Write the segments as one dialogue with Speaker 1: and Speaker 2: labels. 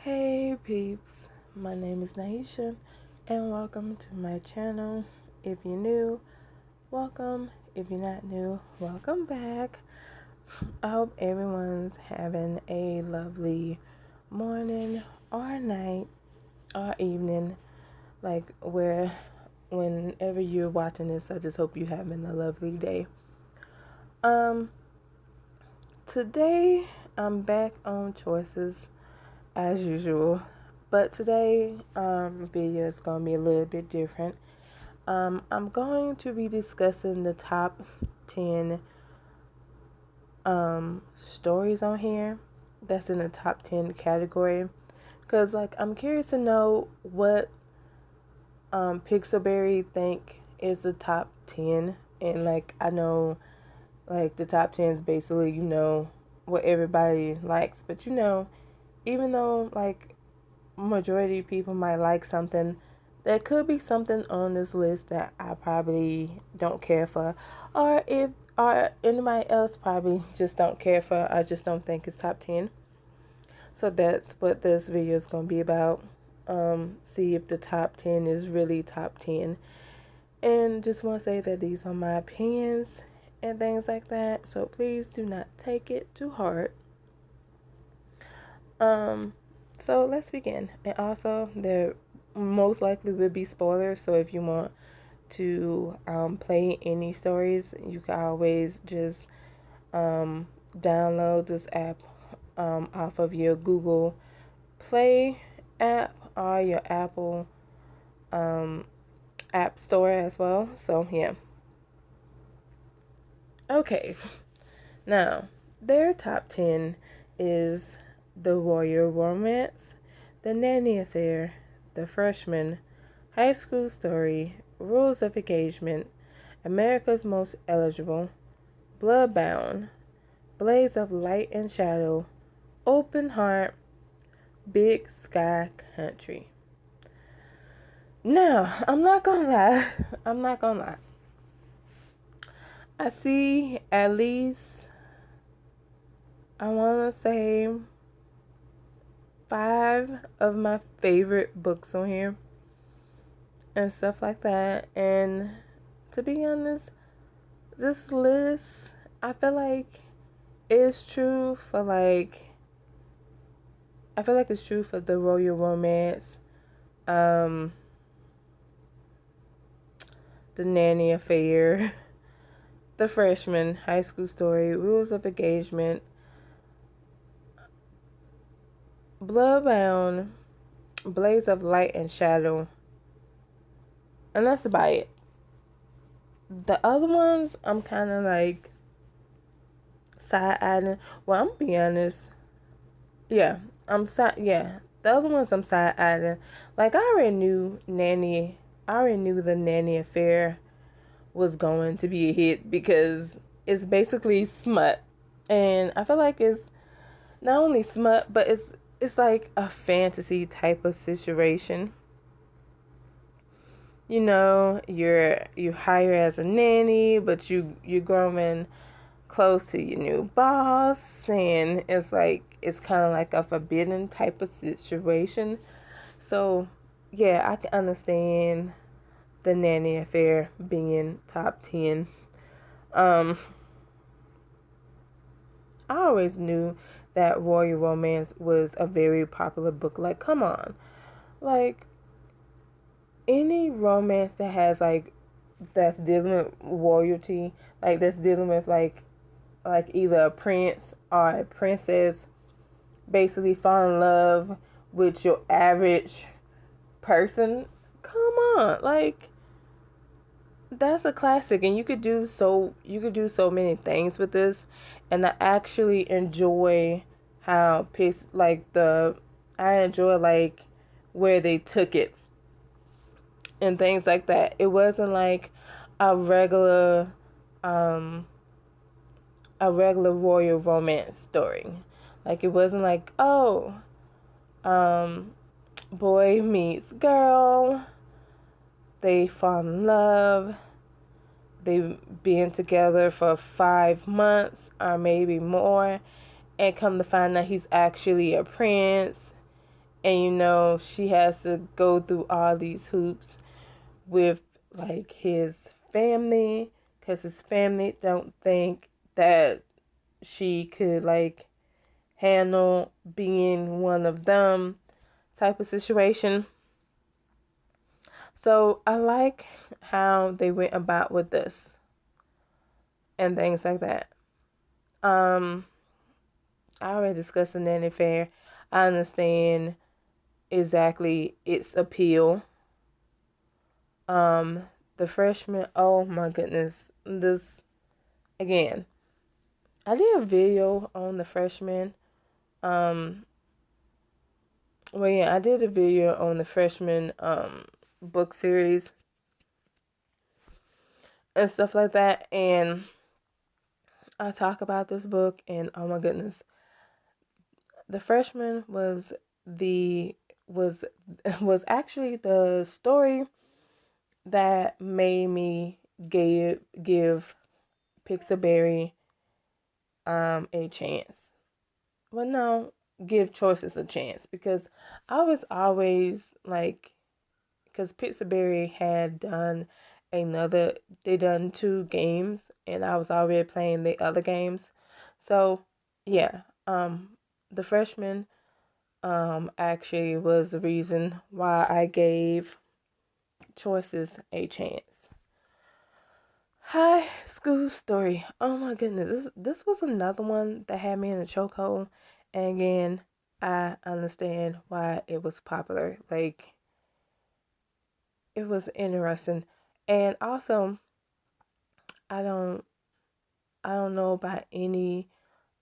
Speaker 1: Hey peeps, my name is Naisha and welcome to my channel. If you're new, welcome. If you're not new, welcome back. I hope everyone's having a lovely morning or night or evening, whenever you're watching this. I just hope you're having a lovely day. Um Today I'm back on choices as usual. But today, video is going to be a little bit different. I'm going to be discussing the top 10 stories on here that's in the top 10 category. Because, I'm curious to know what Pixelberry think is the top 10. And, I know, the top 10 is basically, what everybody likes. But, even though, majority of people might like something, there could be something on this list that I probably don't care for, or anybody else probably just don't care for. I just don't think it's top 10. So that's what this video is going to be about. See if the top 10 is really top 10. And just want to say that these are my opinions and things like that. So please do not take it too hard. So let's begin. And also, there most likely will be spoilers. So if you want to play any stories, you can always just download this app off of your Google Play app or your Apple App Store as well. So yeah. Okay. Now, their top 10 is The Royal Romance, The Nanny Affair, The Freshman, High School Story, Rules of Engagement, America's Most Eligible, Bloodbound, Blaze of Light and Shadow, Open Heart, Big Sky Country. Now, I'm not gonna lie. I see at least, I want to say, 5 of my favorite books on here and stuff like that. And to be honest, this list, I feel like it's true for it's true for The Royal Romance, The Nanny Affair, The Freshman, High School Story, Rules of Engagement, Bloodbound, Blaze of Light and Shadow, and that's about it. The other ones, I'm kind of side-eyeing. Well, I'm gonna be honest. Yeah, yeah, the other ones I'm side-eyeing. I already knew the Nanny Affair was going to be a hit because it's basically smut. And I feel like it's not only smut, but it's like a fantasy type of situation. You hire as a nanny, but you're growing close to your new boss, and it's kind of like a forbidden type of situation. So yeah, I can understand the Nanny Affair being top 10. I always knew that Royal Romance was a very popular book. Come on, like any romance that has that's dealing with royalty, that's dealing with either a prince or a princess basically fall in love with your average person. Come on, that's a classic, and you could do so many things with this. And I actually enjoy how I enjoy where they took it and things like that. It wasn't like a regular royal romance story. It wasn't boy meets girl, they fall in love, they've been together for 5 months or maybe more, and come to find out he's actually a prince, And you know, she has to go through all these hoops with like his family, because his family don't think that she could like handle being one of them type of situation. So I like how they went about with this and things like that. I already discussed the Nanny Fair. I understand exactly its appeal. The Freshman, oh my goodness. This again. I did a video on The Freshman. Um well yeah, I did a video on The Freshman book series and stuff like that, and I talk about this book, and oh my goodness. The Freshman the was was actually the story that made me give Pixelberry a chance. Well, no, give Choices a chance, because I was always like, because Pixelberry had done another, they done 2 games, and I was already playing the other games. So yeah, the Freshman actually was the reason why I gave Choices a chance. High School Story. Oh my goodness, this was another one that had me in a chokehold. And again, I understand why it was popular. Like, it was interesting. And also, I don't I don't know about any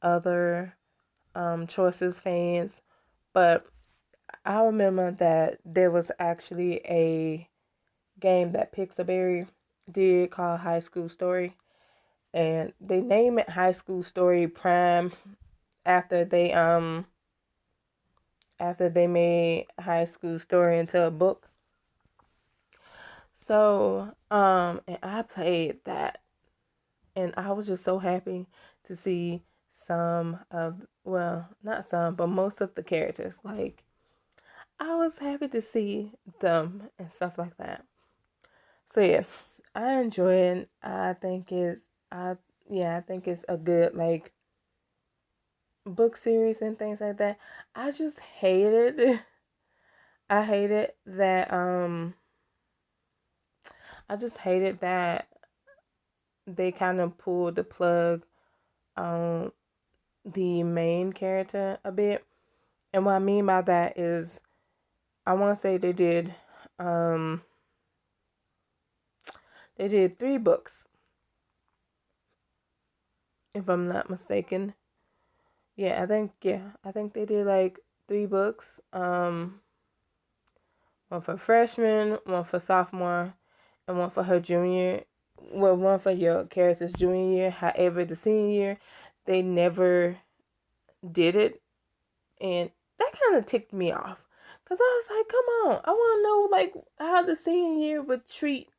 Speaker 1: other Choices fans, but I remember that there was actually a game that Pixelberry did called High School Story, and they name it High School Story Prime after they made High School Story into a book. So and I played that, and I was just so happy to see some of, well, not some, but most of the characters. Like, I was happy to see them and stuff like that. So yeah, I enjoy it. I I think it's a good like book series and things like that. I just hated I hated that I just hated that they kind of pulled the plug on the main character a bit. And what I mean by that is, I want to say um they did 3 books, if I'm not mistaken. I think they did like 3 books. One for freshman, one for sophomore, and one for her junior. Well, one for your character's junior year. However, the senior year, they never did it, and that kind of ticked me off. Cause I was like, come on, I want to know like how the senior year would treat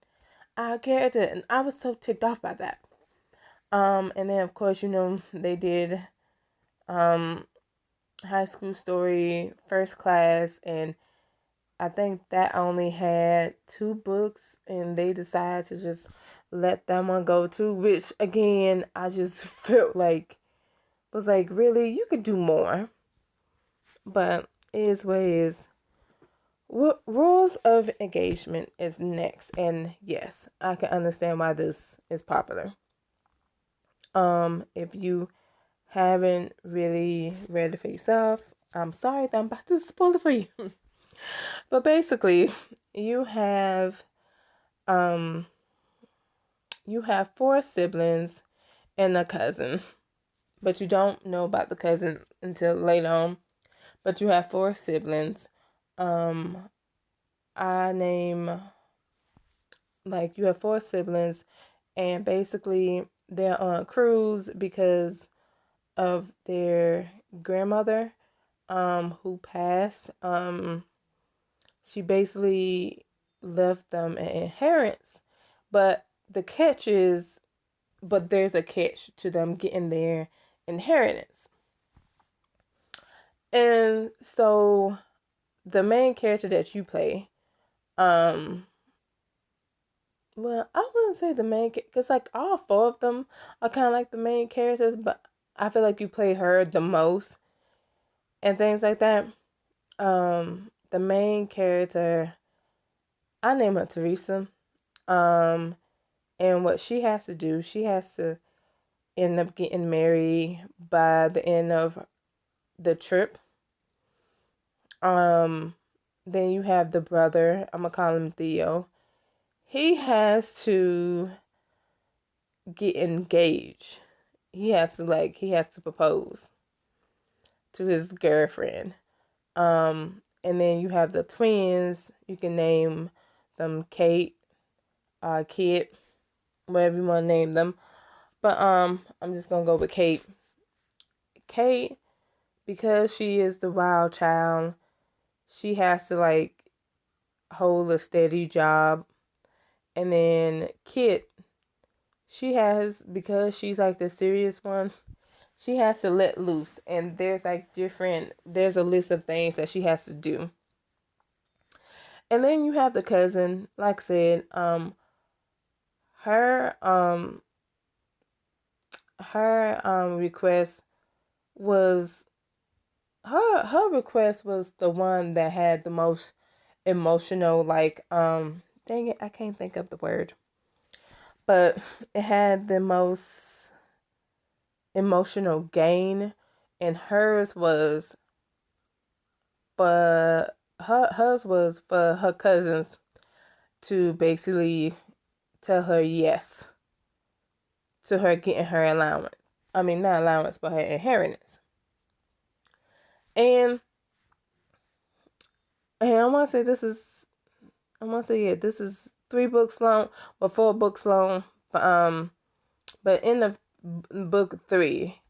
Speaker 1: our character, and I was so ticked off by that. And then of course, you know, they did um High School Story, First Class, and I think that only had 2 books, and they decided to just let that one go too, which again, I just felt like, was like, really, you could do more. But it is what it is. What Rules of Engagement is next, and yes, I can understand why this is popular. If you haven't really read it for yourself, I'm sorry that I'm about to spoil it for you. But basically, you have um you have 4 siblings and a cousin, but you don't know about the cousin until later on. But you have 4 siblings. Um, I name like you have 4 siblings, and basically they're on a cruise because of their grandmother, who passed. She basically left them an inheritance, but the catch is but there's a catch to them getting their inheritance. And so the main character that you play, um, well, I wouldn't say the main, because like all four of them are kind of like the main characters, but I feel like you play her the most and things like that. The main character, I name her Teresa. Um, and what she has to do, she has to end up getting married by the end of the trip. Um, then you have the brother, I'm gonna call him Theo. He has to get engaged. He has to propose to his girlfriend. And then you have the twins. You can name them Kate, Kit, whatever you want to name them. But I'm just gonna go with Kate. Kate, because she is the wild child, she has to like hold a steady job. And then Kit, she has, because she's like the serious one, she has to let loose. And there's a list of things that she has to do. And then you have the cousin, like I said, her request was her request was the one that had the most emotional, like, dang it, I can't think of the word, but it had the most emotional gain. And hers was for her cousins to basically tell her yes to her getting her allowance. I mean, not allowance, but her inheritance. And I want to say this is 3 books long, or 4 books long. But in the book 3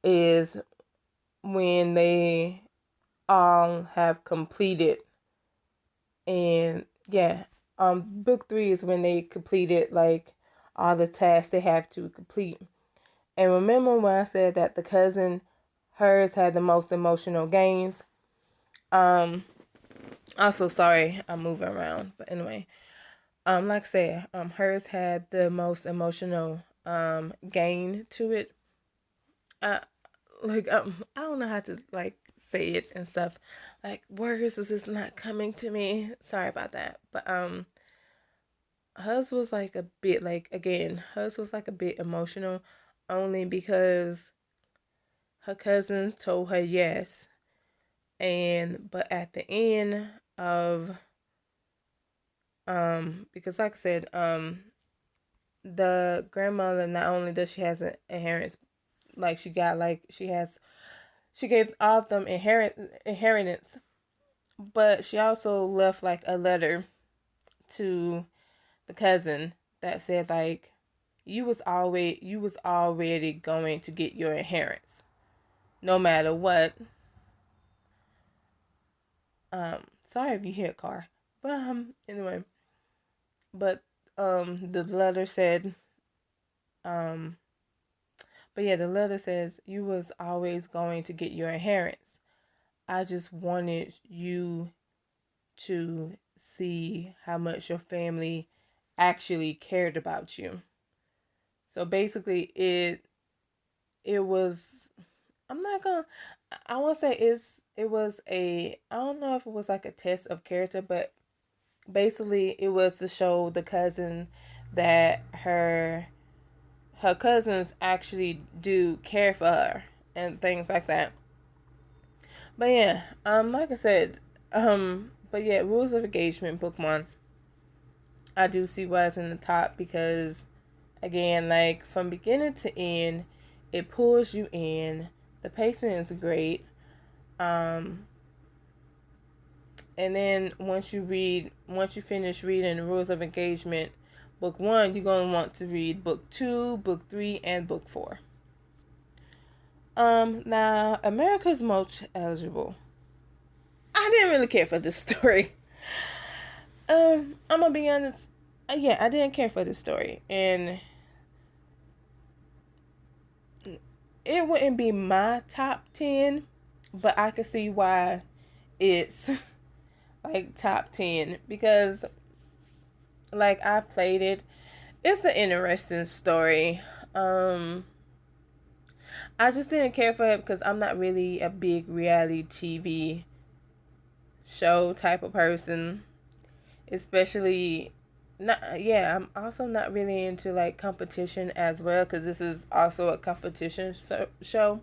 Speaker 1: is when they all have completed, and yeah, book 3 is when they completed like all the tasks they have to complete. And remember when I said that the cousin, hers had the most emotional gains? Also, sorry, I'm moving around, but anyway, like I said, hers had the most emotional gain to it. I I don't know how to like say it and stuff. Like, words is just not coming to me. Sorry about that, but hers was like a bit, like, again, hers was like a bit emotional, only because her cousin told her yes, but at the end of, because like I said, the grandmother, not only does she has an inheritance, like she gave all of them inheritance, but she also left like a letter to the cousin that said like, you was already going to get your inheritance no matter what. Sorry if you hear a car, but anyway, but the letter said, um but yeah, the letter says you was always going to get your inheritance. I just wanted you to see how much your family actually cared about you. So basically, it was, I'm not gonna, I want to say it was a, I don't know if it was like a test of character, but basically it was to show the cousin that her cousins actually do care for her and things like that. But yeah, like I said, but yeah, Rules of Engagement, book 1, I do see why it's in the top, because again, like, from beginning to end, it pulls you in. The pacing is great. Um, and then once you finish reading the Rules of Engagement, book 1, you're gonna want to read book 2, book 3, and book 4. Now, America's Most Eligible. I didn't really care for this story. I'm gonna be honest. Yeah, I didn't care for this story, and it wouldn't be my top 10, but I could see why it's like top 10 because like I played it. It's an interesting story. Um I just didn't care for it because I'm not really a big reality TV show type of person, especially not yeah, I'm also not really into like competition as well cuz this is also a competition show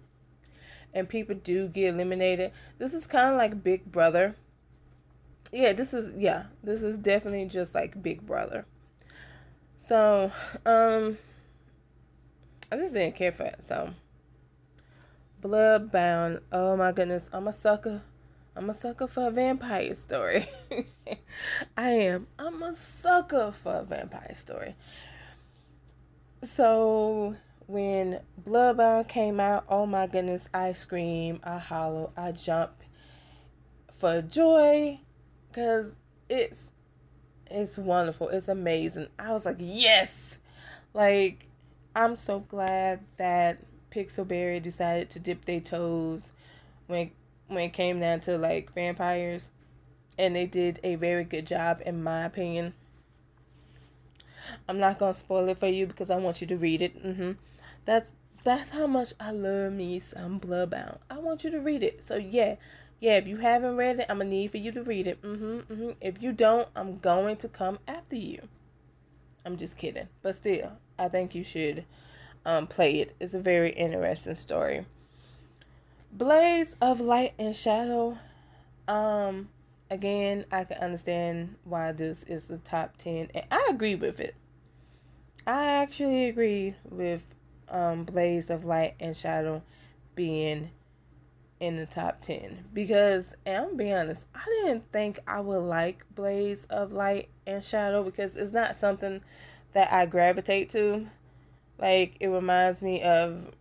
Speaker 1: and people do get eliminated. This is kind of like Big Brother. This is definitely just like Big Brother. So, I just didn't care for it. So, Bloodbound. Oh my goodness, I'm a sucker. I'm a sucker for a vampire story. I am. I'm a sucker for a vampire story. So when Bloodbound came out, oh my goodness, I screamed, I hollered, I jumped for joy, cause it's it's wonderful. It's amazing. I was like, yes, like I'm so glad that Pixelberry decided to dip their toes when when it came down to like vampires, and they did a very good job in my opinion. I'm not gonna spoil it for you because I want you to read it. That's that's how much I love me some Bloodbound. I want you to read it. So yeah. If you haven't read it, I'm gonna need for you to read it. If you don't, I'm going to come after you. I'm just kidding, but still, I think you should play it. It's a very interesting story. Blaze of Light and Shadow. Um, Again, I can understand why this is the top 10, and I agree with it. I actually agree with Blaze of Light and Shadow being in the top 10 because, and I'm being honest, I didn't think I would like Blaze of Light and Shadow because it's not something that I gravitate to. Like, it reminds me of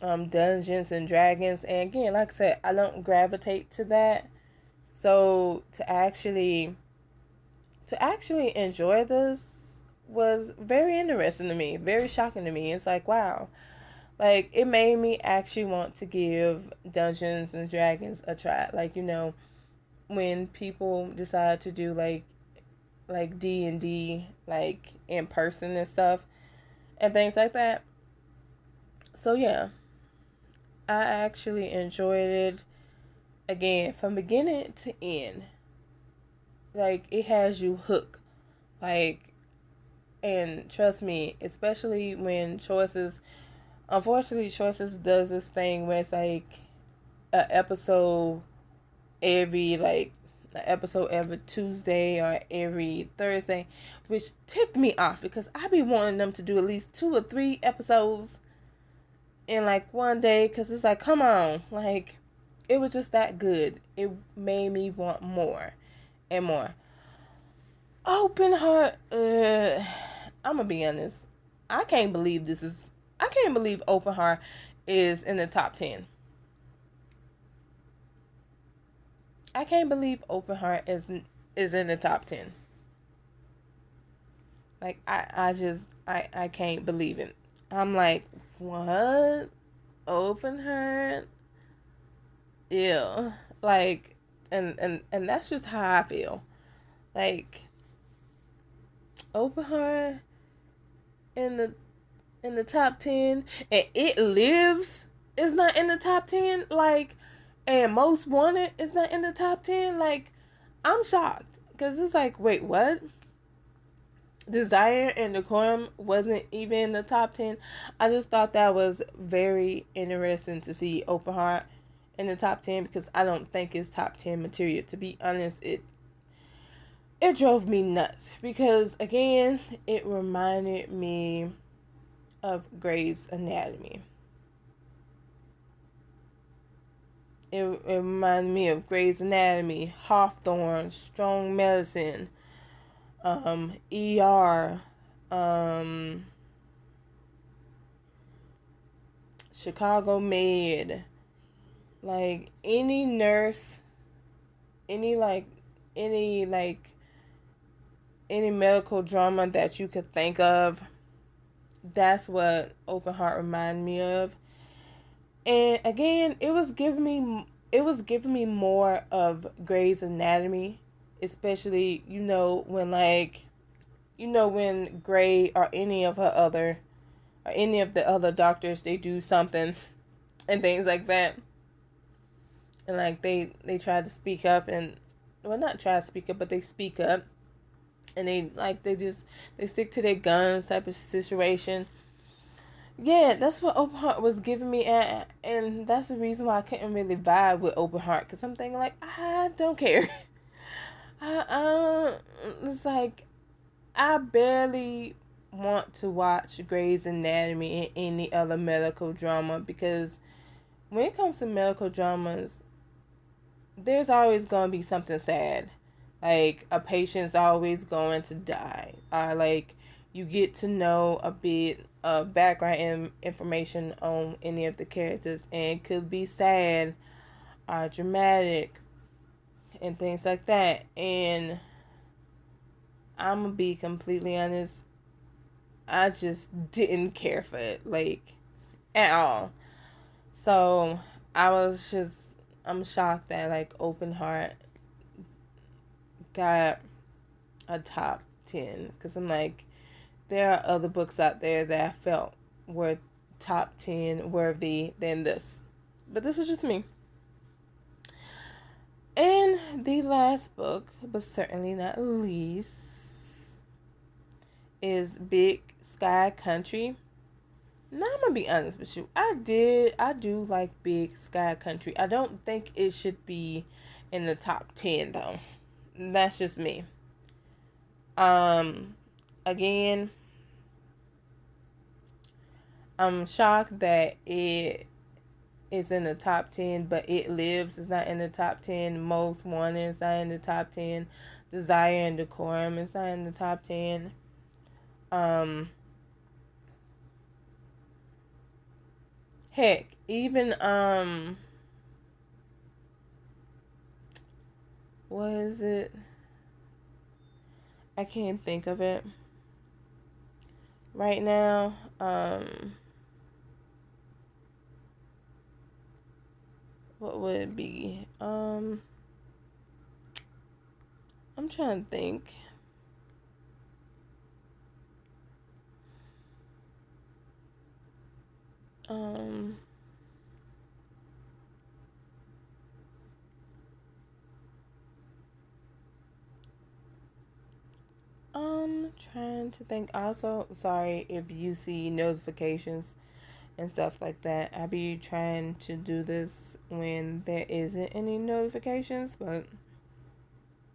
Speaker 1: Dungeons and Dragons, and again, like I said, I don't gravitate to that. So to actually enjoy this was very interesting to me, very shocking to me. It's like, wow, like it made me actually want to give Dungeons and Dragons a try. Like, when people decide to do like D&D like in person and stuff and things like that. So yeah, I actually enjoyed it again from beginning to end. Like it has you hooked. Like, and trust me, especially when Choices, unfortunately, Choices does this thing where it's like a episode every like an episode every Tuesday or every Thursday, which ticked me off because I be wanting them to do at least 2 or 3 episodes in like one day because it's like, come on, like it was just that good. It made me want more and more. Open Heart. I'm gonna be honest. I can't believe this is. I can't believe Open Heart is in the top 10. I can't believe Open Heart is in the top 10. Like I can't believe it. I'm like, what? Open Heart? Ew. Like, and that's just how I feel. Like, Open Heart in the top 10, and It Lives is not in the top 10, like, and Most Wanted is not in the top 10. Like, I'm shocked because it's like, wait, what? Desire and Decorum wasn't even in the top 10. I just thought that was very interesting to see Open Heart in the top 10 because I don't think it's top 10 material. To be honest, it drove me nuts because again, it reminded me of Grey's Anatomy. It reminded me of Grey's Anatomy, Hawthorne, Strong Medicine, ER, Chicago Med, like any nurse, any like any like any medical drama that you could think of. That's what Open Heart reminded me of. And again, it was giving me more of Grey's Anatomy especially when when Gray or any of the other doctors, they do something and things like that, and like they try to speak up, and well, not try to speak up, but they speak up, and they stick to their guns type of situation. Yeah, that's what Open Heart was giving me, and that's the reason why I couldn't really vibe with Open Heart, because I'm thinking like, I don't care. It's like I barely want to watch Grey's Anatomy and any other medical drama, because when it comes to medical dramas, there's always going to be something sad. Like, a patient's always going to die. Like, you get to know a bit of background information on any of the characters, and it could be sad or dramatic and things like that. And I'm going to be completely honest, I just didn't care for it, like, at all. So, I was just, I'm shocked that, like, Open Heart got a top 10, because I'm like, there are other books out there that I felt were top 10 worthy than this. But this is just me. And the last book, but certainly not least, is Big Sky Country. Now I'm gonna be honest with you. I do like Big Sky Country. I don't think it should be in the top 10 though. That's just me. Again, I'm shocked that it is in the top 10, but It Lives is not in the top 10. Most Wanted is not in the top 10. Desire and Decorum is not in the top 10. Heck, even what is it? I can't think of it right now. What would it be? I'm trying to think. Um, Trying to think. Also, sorry if you see notifications and stuff like that. I be trying to do this when there isn't any notifications, but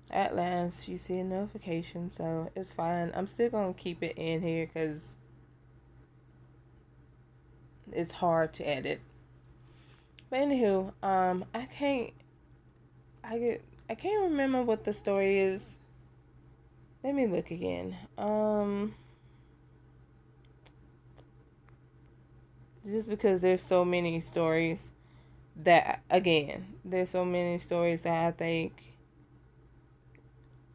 Speaker 1: at last you see a notification, so it's fine. I'm still gonna keep it in here because it's hard to edit. But anywho, I can't remember what the story is. Let me look again. Just because there's so many stories there's so many stories that I think,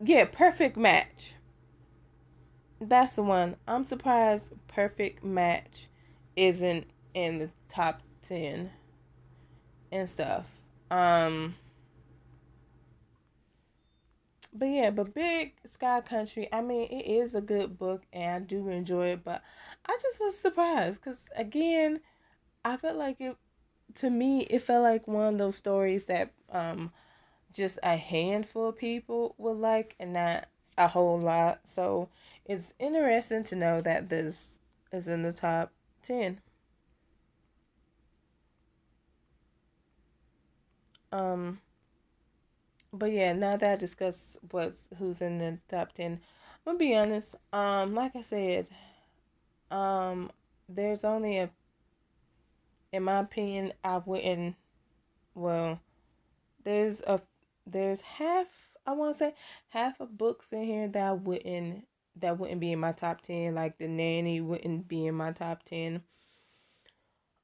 Speaker 1: yeah, Perfect Match. That's the one. I'm surprised Perfect Match isn't in the top 10 and stuff. But yeah, but Big Sky Country, I mean, it is a good book and I do enjoy it, but I just was surprised because, again, I felt like to me, it felt like one of those stories that just a handful of people would like and not a whole lot. So it's interesting to know that this is in the top 10. Um, but yeah, now that I discussed who's in the top 10, I'm gonna be honest. Like I said, um, there's only in my opinion, I wouldn't. Well, there's a there's half. I want to say half of books in here that wouldn't be in my top 10. Like The Nanny wouldn't be in my top 10.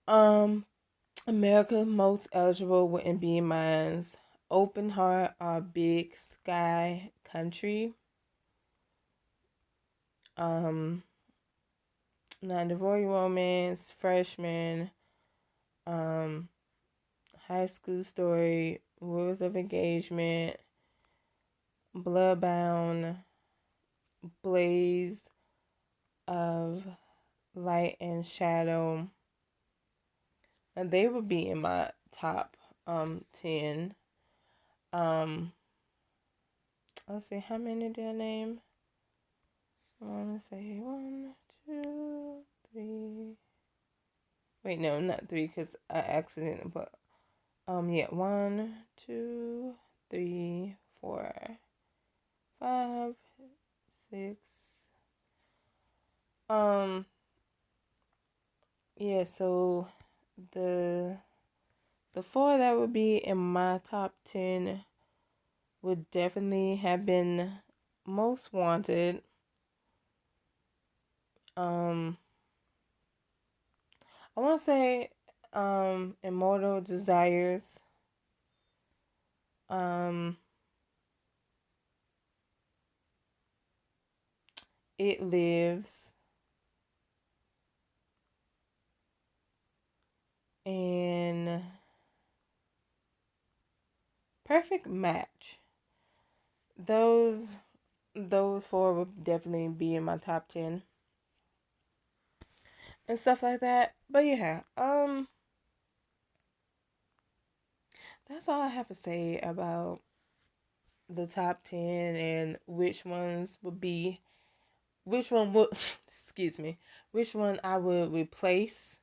Speaker 1: Um, America Most Eligible wouldn't be in mine's. Open Heart or Big Sky Country. Um, Now the Royal Romance, Freshman, um, High School Story, Rules of Engagement, Bloodbound, Blaze of Light and Shadow. And they would be in my top 10. Um let's see, how many did I name? I wanna say 1, 2, 3. Wait, no, not 3 because I accidentally put yeah, 1, 2, 3, 4, 5, 6. Yeah, so the the four that would be in my top 10 would definitely have been Most Wanted, I want to say Immortal Desires, um It Lives, and Perfect Match. Those those four would definitely be in my top 10 and stuff like that. But yeah, that's all I have to say about the top 10 and which ones would be, which one would, excuse me, which one I would replace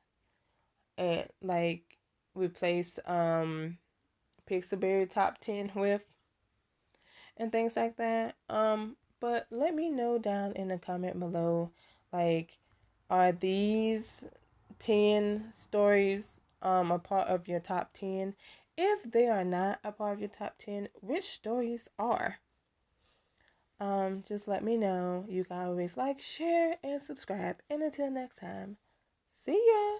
Speaker 1: and like replace Pixelberry top 10 with and things like that. But let me know down in the comment below, like, are these 10 stories a part of your top 10? If they are not a part of your top 10, which stories are? Just let me know. You can always like, share, and subscribe. And until next time, see ya!